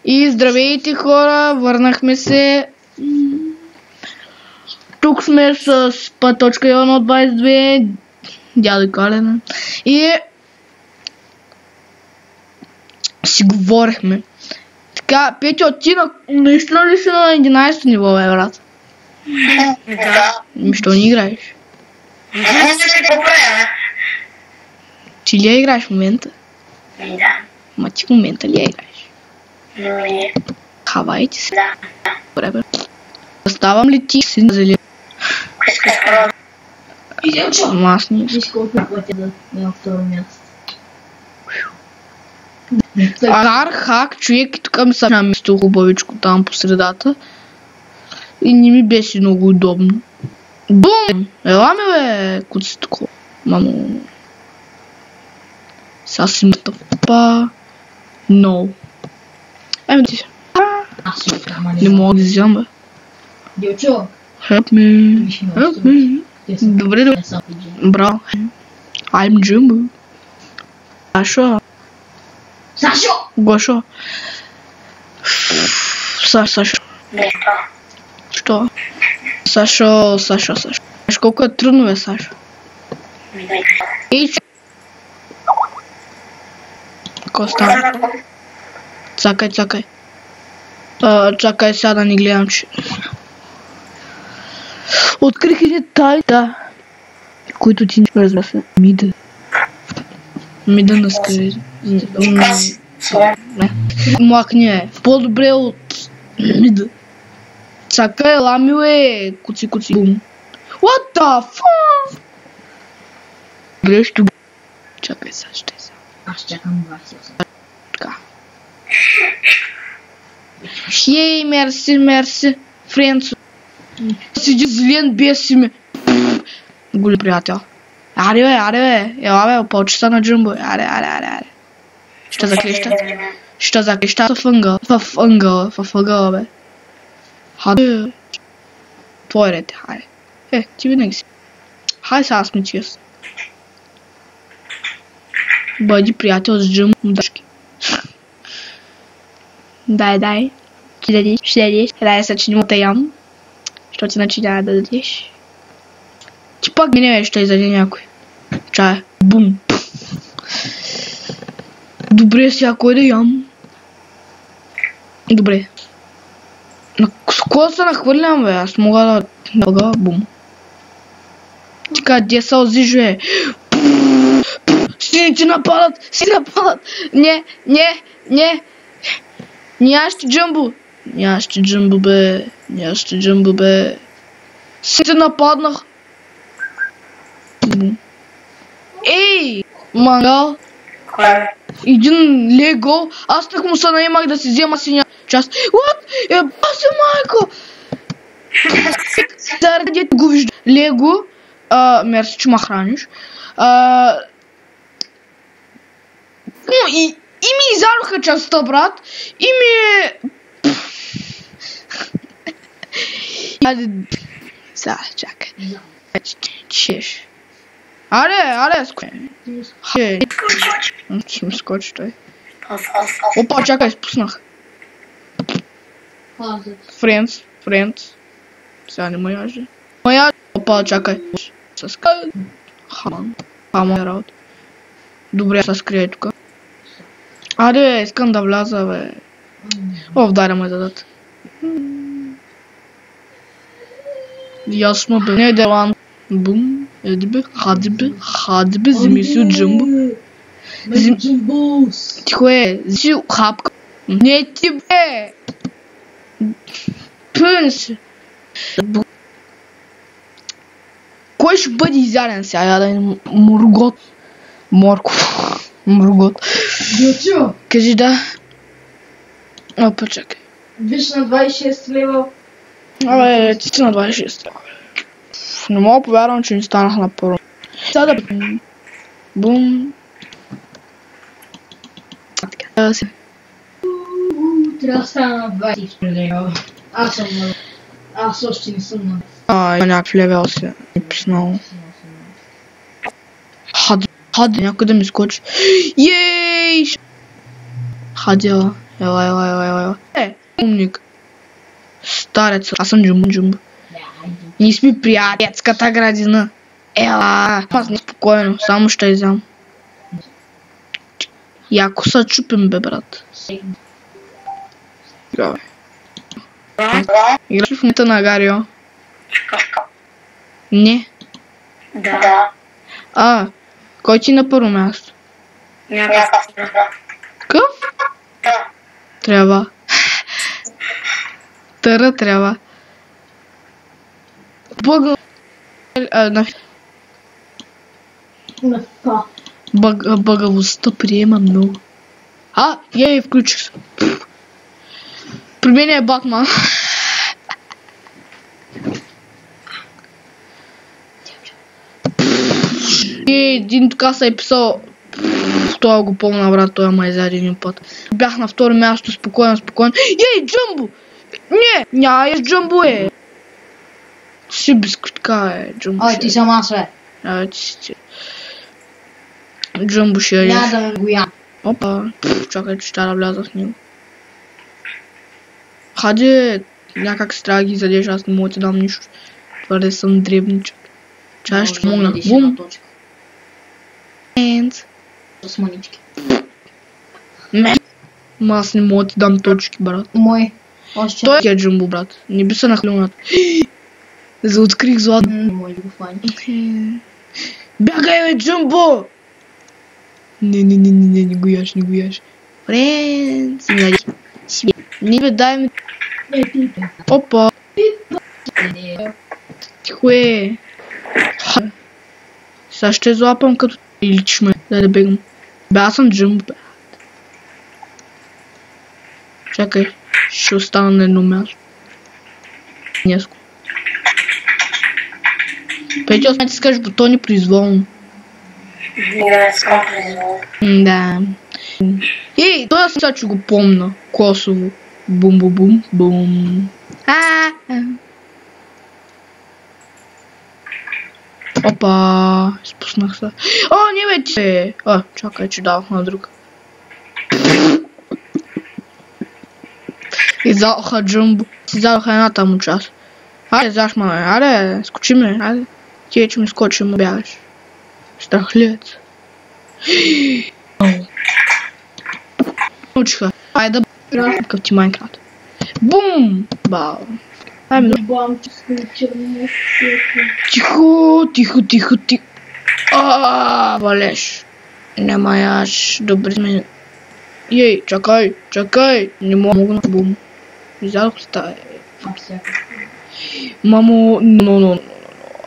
И здравейте хора, върнахме се. Тук сме с P.1 от 22, дядо Калена. И си говорихме. Така, Петя, ти наистина ли си на 11 ниво, бе, брат? Да. Що не играеш? Не се ще поправя. Ти ли я играеш в момента? Да. Ма ти в момента ли я играеш? Не. Хавайте се. Да. Добре, бе. Оставам ли ти си зелен? Искаш пробва. Ама аз не. Виж колко платя на второ място. Хак, човек, тук ми са на место хубавичко там по средата. И не ми беше много удобно. Бум! Ела ми, бе, куци такова. Мамо. Сега си мътъпа. No. Еми ти. Аз ще откама Не мога да взема, бе. Дилчо, Help me. Help me. Добре, добре. Браво. I'm Jumbo. Сашо. Сашо! Гошо. Сашо. Нещо. Що? Сашо. Знаеш колко е трудно, бе, Сашо? Ей, какво става? Цакай. Чакай сега да ни гледам, че... Открих едни тайта, които ти не разбира се. Мида на скъде. Не. Млакни е. По-добре от мида. Чакай, ламил е. Куци. Бум. What the fuck? Добре, ще го... Чакай сега, ще сега. Аз чакам 28. Така. Хей, мерси, Френцо. Седи зелен, беси ме. Голям приятел. Аре бе. Ела бе, полчаса на Джумбо. Аре. Ще заклеща в ъгъла, бе. Хаде. Твой ред, хайде. Ти винаги си. Хайде сега сме честни. Бъди приятел с Джумбо, дашки. Дай. Ще дадеш. Дай се, че не мога да ям. Що ти иначе няма да дадеш? Ти пак мене ще изяде някой. Чай. Бум. Добре, сега кой да ям? Добре. С кого се нахвърлям, бе? Аз мога да... Бум. Така, де са озижуе? Сините нападат! Не. Нямащи Джумбо, бе. Сите нападнах. Ей! Мангал. Кое? Един Лего. Аз так му се наемах да си взема синя част. What? Баси майко! Заради го вижда. Лего. Мерси, че ма храниш. И ми изядоха частта, брат. И ми... Сега, чакай. Чеш. Аре, скочи. Ще ми скочи той. Опа, чакай, спуснах. Френдс. Сега не ме яжде. Опа, чакай. Хамон е работа. Добре, се скрие тука. Аре, искам да вляза, бе. Вдаря ме дадат. Ясно, бе. Не, Делан. Бум. Еди бе. Хади бе. Вземи си от Джумбо. Тихо е. Вземи си хапка. Не ти, бе. Пън си. Кой ще бъде изяден сега? Я да е Мургот. Мургот. Дилчо! Кажи да. Опа, чакай. Виж на 26 лева. Абе, ти си на 26. Не мога да повярвам, че не станах на първо. Сега да... Бум. Така да се... Трябва да стана на 20 лева. Аз съм на... Аз още не съм на... Има някакъв левел си. Не писнало. Хаде, някой да ми скочи. Ей! Хаде, Ела. Умник. Старец, аз съм Джумбо. Ние сме приятелската градина. Ела, аз не спокойно, само ще изям. Яко са чупим, бе, брат. Играш в момента на Гарио? Не. Да. Кой ти на първо място? Някакъв. Къв? Да. Трябва. Трябва. Бъгавостта приема много. Я включих се. При мен е Батман. Един така се е писал. Това го помня, брат, той ма изяде един път. Бях на второ място, спокойно. Ей, Джумбо! Не, няма е Джумбо, е. Си бискутка, Джумбо. Ти съм аз, бе. Ти си. Джумбо ще ядеш. Няма да ме го ям. Опа, чакай, че ще да вляза в него. Хаде, някак се трябва да ги задеш, аз не мога да ти дам нищо. Твърде съм дребничък. Чай ще помогна. Бум! С манички. Аз не мога да ти дам точки, брат. Мой. Той е Джумбо, брат. Не би се нахлюнат. Заоткрих злато. Не може да го фани. Бягай, бе, Джумбо! Не го яш. Френц, не бе, дай ми. Опа. Тихо е. Сега ще злапам като лич ме. Дай да бегам. Бе, аз съм Джумбо, бе. Чакай, ще остана на едно място. Неско. Петя, осмай ти скажеш бутони произволно. Не искам произволно. Да. Ей, той сега че го помна. Косово. Бум. Опа, спуснах се. Не бе, ти се. Чакай, че давах на друг. Издадоха Джумбо. Издадоха едната му част. Айде, зашмаме. Скочи ме. Айде. Ти че ми скочи, ме бягаш. Страхлиец. Научиха. Айде да бъдем къв ти Майнкрафт. Бум! Бау. Тихо. Валеш. Нема яш. Добре сме. Ей, чакай. Не мога на бум. Издадох ли тая? Мамо, но.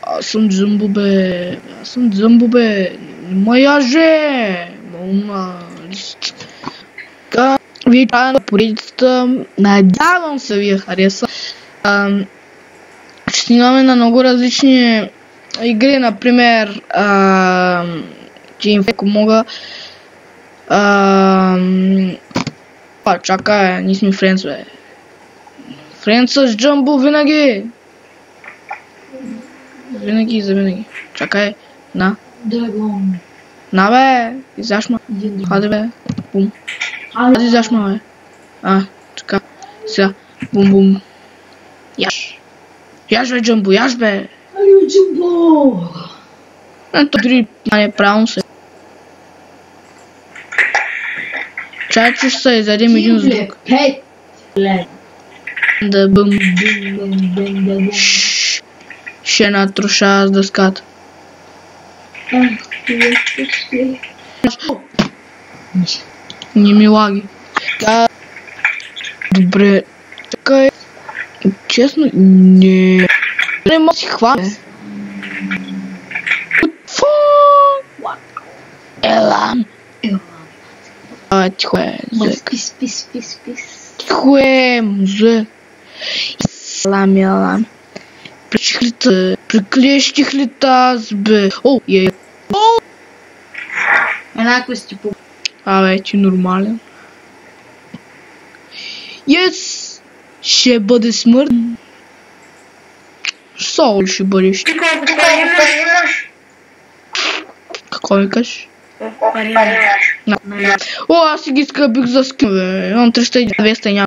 Аз съм Джумбо, бе. Нема яже. Мамо, лист. Вие чая на поредицата. Надявам се ви хареса. Ще снимаме на много различни игри, например ако мога. Чакай, ние сме френдс, бе. Френдс с Джумбо винаги. Винаги. Чакай, на. Драгон. На, бе, изяшма. Хаде, бе. Бум. Хаде, изяшма, бе. Така. Сега. Бум. Яш, бе, Джумбо, яш, бе. Алио, Джумбо. То дори не правилно се. Чай, че ще се изядем един с друг. Да бъм. Ще натруша с дъската. Не ми лаги. Добре. Чакай. Честно, не мога си хвана. Елам. Тихо е, зък. Спис. Тихо е, музък. Елам. Приклещих ли тази, бе? Еднакво си по... Ти нормален. Ще бъде смърт. Сол ще бъдеш. Ти колко пари имаш? Какво ми кажеш? Пари нямаш. О, аз си ги скъпих за скин, бе. Имам 300 200 няма.